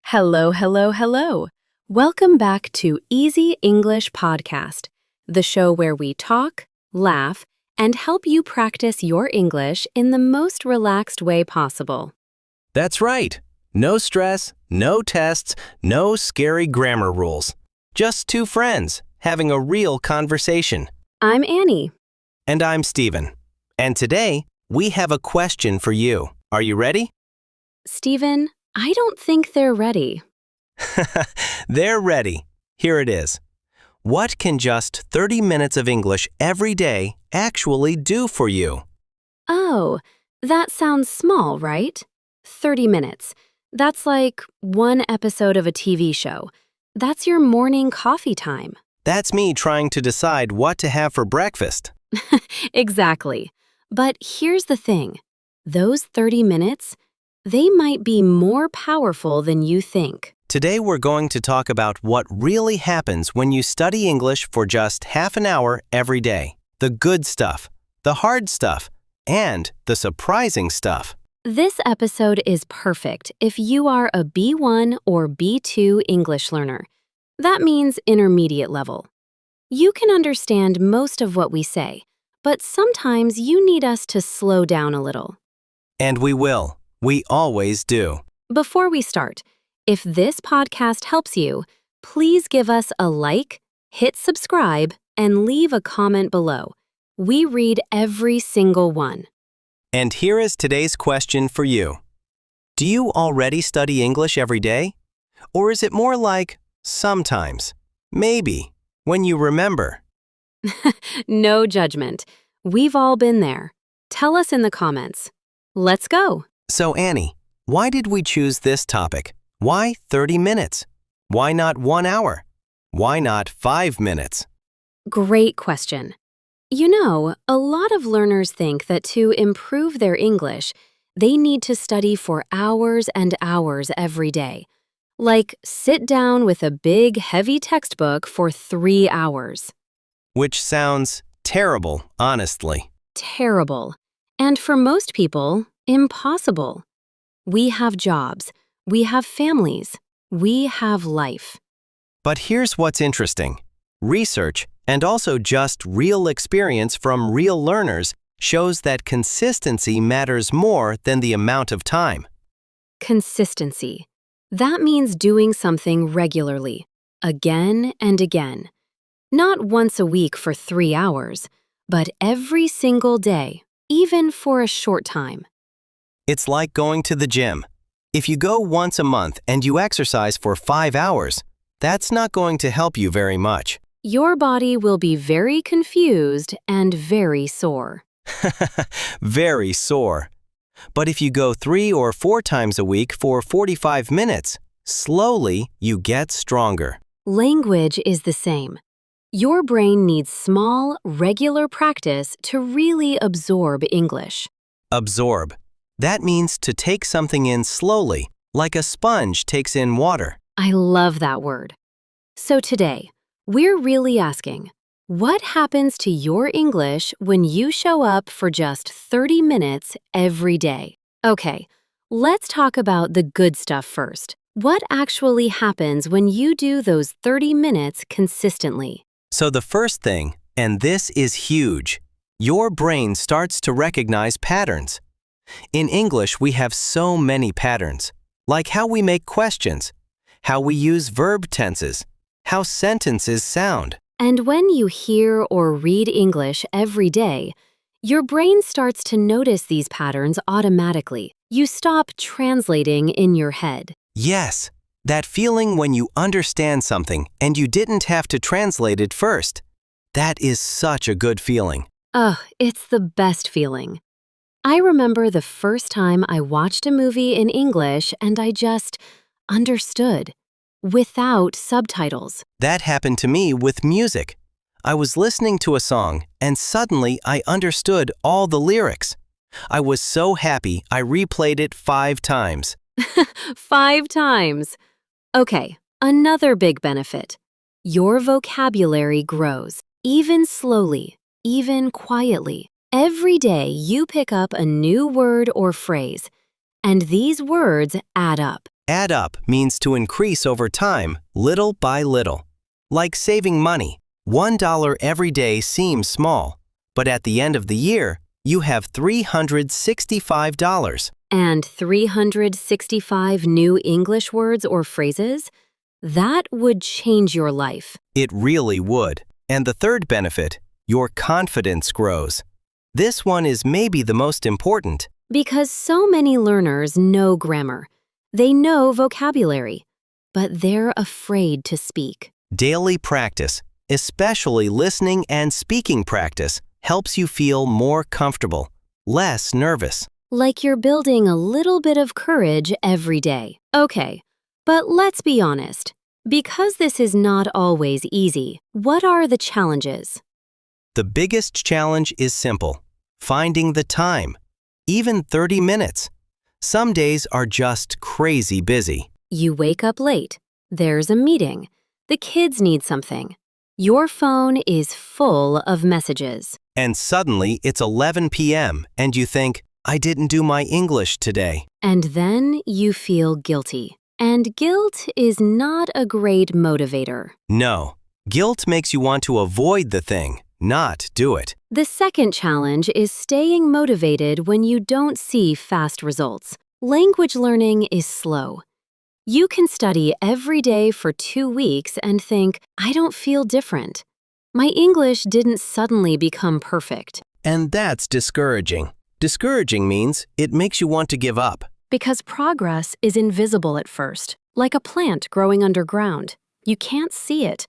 Hello, hello, hello. Welcome back to Easy English Podcast, the show where we talk, laugh, and help you practice your English in the most relaxed way possible. That's right. No stress, no tests, no scary grammar rules. Just two friends having a real conversation. I'm Annie. And I'm Steven. And today, we have a question for you. Are you ready? Steven, I don't think they're ready. They're ready. Here it is. What can just 30 minutes of English every day actually do for you? Oh, that sounds small, right? 30 minutes. That's like one episode of a TV show. That's your morning coffee time. That's me trying to decide what to have for breakfast. Exactly. But here's the thing. Those 30 minutes, they might be more powerful than you think. Today we're going to talk about what really happens when you study English for just half an hour every day. The good stuff, the hard stuff, and the surprising stuff. This episode is perfect if you are a B1 or B2 English learner. That means intermediate level. You can understand most of what we say, but sometimes you need us to slow down a little. And we will. We always do. Before we start, if this podcast helps you, please give us a like, hit subscribe, and leave a comment below. We read every single one. And here is today's question for you. Do you already study English every day? Or is it more like sometimes, maybe, when you remember? No judgment. We've all been there. Tell us in the comments. Let's go. So Annie, why did we choose this topic? Why 30 minutes? Why not 1 hour? Why not 5 minutes? Great question. You know, a lot of learners think that to improve their English, they need to study for hours and hours every day. Like, sit down with a big, heavy textbook for 3 hours. Which sounds terrible, honestly. Terrible. And for most people, impossible. We have jobs. We have families. We have life. But here's what's interesting. Research, and also just real experience from real learners, shows that consistency matters more than the amount of time. Consistency. That means doing something regularly, again and again. Not once a week for 3 hours, but every single day, even for a short time. It's like going to the gym. If you go once a month and you exercise for 5 hours, that's not going to help you very much. Your body will be very confused and very sore. Very sore. But if you go 3 or 4 times a week for 45 minutes, slowly you get stronger. Language is the same. Your brain needs small, regular practice to really absorb English. Absorb. That means to take something in slowly, like a sponge takes in water. I love that word. So today, we're really asking, what happens to your English when you show up for just 30 minutes every day? Okay, let's talk about the good stuff first. What actually happens when you do those 30 minutes consistently? So the first thing, and this is huge, your brain starts to recognize patterns. In English, we have so many patterns, like how we make questions, how we use verb tenses, how sentences sound. And when you hear or read English every day, your brain starts to notice these patterns automatically. You stop translating in your head. Yes, that feeling when you understand something and you didn't have to translate it first. That is such a good feeling. Oh, it's the best feeling. I remember the first time I watched a movie in English and I just understood, without subtitles. That happened to me with music. I was listening to a song and suddenly I understood all the lyrics. I was so happy I replayed it 5 times. 5 times. Okay, another big benefit. Your vocabulary grows, even slowly, even quietly. Every day you pick up a new word or phrase, and these words add up. Add up means to increase over time, little by little. Like saving money, $1 every day seems small, but at the end of the year, you have $365. And 365 new English words or phrases? That would change your life. It really would. And the third benefit, your confidence grows. This one is maybe the most important. Because so many learners know grammar. They know vocabulary, but they're afraid to speak. Daily practice, especially listening and speaking practice, helps you feel more comfortable, less nervous. Like you're building a little bit of courage every day. Okay, but let's be honest. Because this is not always easy, what are the challenges? The biggest challenge is simple: finding the time. Even 30 minutes. Some days are just crazy busy. You wake up late. There's a meeting. The kids need something. Your phone is full of messages. And suddenly it's 11 p.m. and you think, I didn't do my English today. And then you feel guilty. And guilt is not a great motivator. No, guilt makes you want to avoid the thing, not do it. The second challenge is staying motivated when you don't see fast results. Language learning is slow. You can study every day for 2 weeks and think, I don't feel different. My English didn't suddenly become perfect. And that's discouraging. Discouraging means it makes you want to give up. Because progress is invisible at first, like a plant growing underground. You can't see it,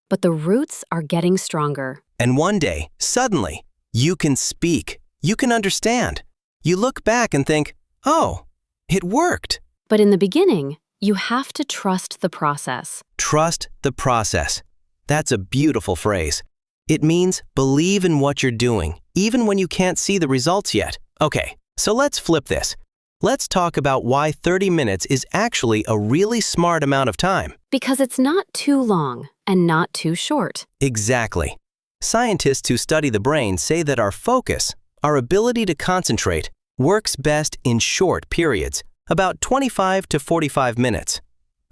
but the roots are getting stronger. And one day, suddenly, you can speak. You can understand. You look back and think, oh, it worked. But in the beginning, you have to trust the process. Trust the process. That's a beautiful phrase. It means believe in what you're doing, even when you can't see the results yet. Okay, so let's flip this. Let's talk about why 30 minutes is actually a really smart amount of time. Because it's not too long and not too short. Exactly. Scientists who study the brain say that our focus, our ability to concentrate, works best in short periods, about 25 to 45 minutes.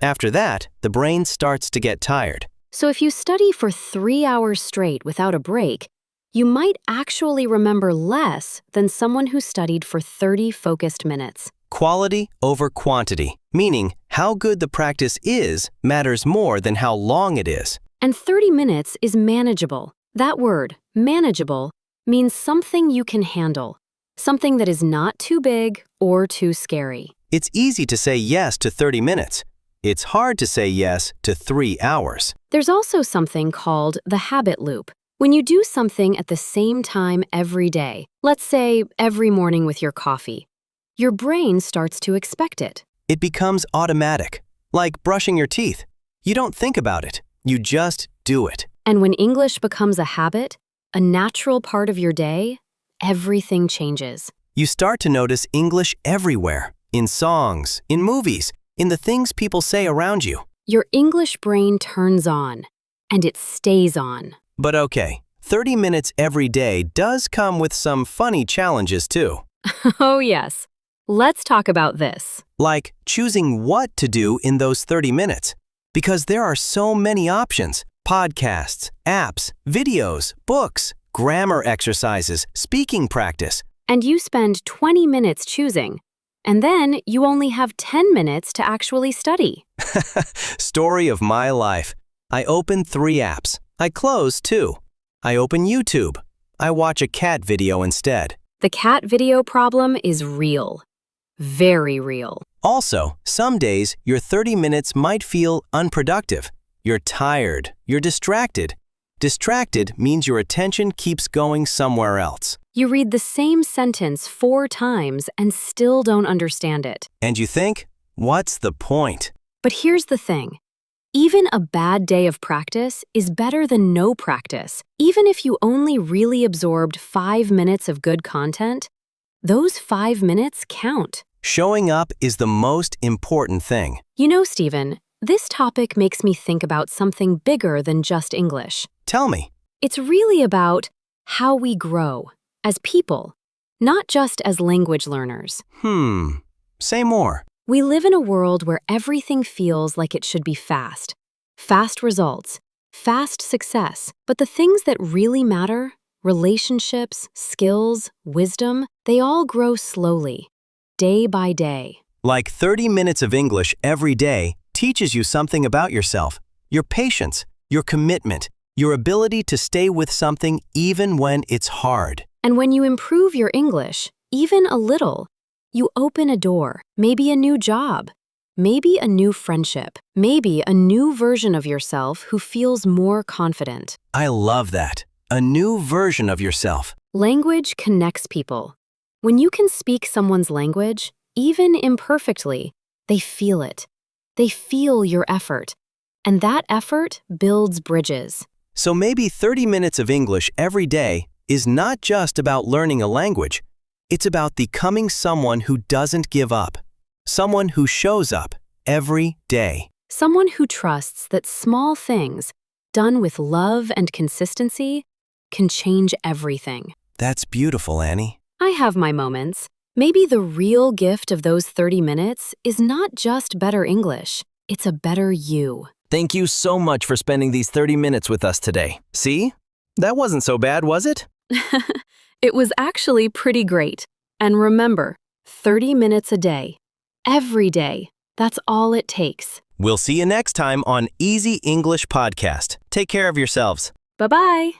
After that, the brain starts to get tired. So if you study for 3 hours straight without a break, you might actually remember less than someone who studied for 30 focused minutes. Quality over quantity, meaning how good the practice is matters more than how long it is. And 30 minutes is manageable. That word, manageable, means something you can handle, something that is not too big or too scary. It's easy to say yes to 30 minutes. It's hard to say yes to 3 hours. There's also something called the habit loop. When you do something at the same time every day, let's say every morning with your coffee, your brain starts to expect it. It becomes automatic, like brushing your teeth. You don't think about it. You just do it. And when English becomes a habit, a natural part of your day, everything changes. You start to notice English everywhere, in songs, in movies, in the things people say around you. Your English brain turns on, and it stays on. But okay, 30 minutes every day does come with some funny challenges too. Oh yes. Let's talk about this. Like choosing what to do in those 30 minutes. Because there are so many options. Podcasts, apps, videos, books, grammar exercises, speaking practice. And you spend 20 minutes choosing. And then you only have 10 minutes to actually study. Story of my life. I open 3 apps. I close 2. I open YouTube. I watch a cat video instead. The cat video problem is real. Very real. Also, some days your 30 minutes might feel unproductive. You're tired. You're distracted. Distracted means your attention keeps going somewhere else. You read the same sentence 4 times and still don't understand it. And you think, what's the point? But here's the thing. Even a bad day of practice is better than no practice. Even if you only really absorbed 5 minutes of good content, those 5 minutes count. Showing up is the most important thing. You know, Stephen, this topic makes me think about something bigger than just English. Tell me. It's really about how we grow as people, not just as language learners. Say more. We live in a world where everything feels like it should be fast. Fast results, fast success. But the things that really matter, relationships, skills, wisdom, they all grow slowly, day by day. Like 30 minutes of English every day teaches you something about yourself, your patience, your commitment, your ability to stay with something even when it's hard. And when you improve your English, even a little, you open a door, maybe a new job, maybe a new friendship, maybe a new version of yourself who feels more confident. I love that. A new version of yourself. Language connects people. When you can speak someone's language, even imperfectly, they feel it. They feel your effort. And that effort builds bridges. So maybe 30 minutes of English every day is not just about learning a language. It's about becoming someone who doesn't give up. Someone who shows up every day. Someone who trusts that small things, done with love and consistency, can change everything. That's beautiful, Annie. I have my moments. Maybe the real gift of those 30 minutes is not just better English, it's a better you. Thank you so much for spending these 30 minutes with us today. See? That wasn't so bad, was it? It was actually pretty great. And remember, 30 minutes a day. Every day. That's all it takes. We'll see you next time on Easy English Podcast. Take care of yourselves. Bye-bye.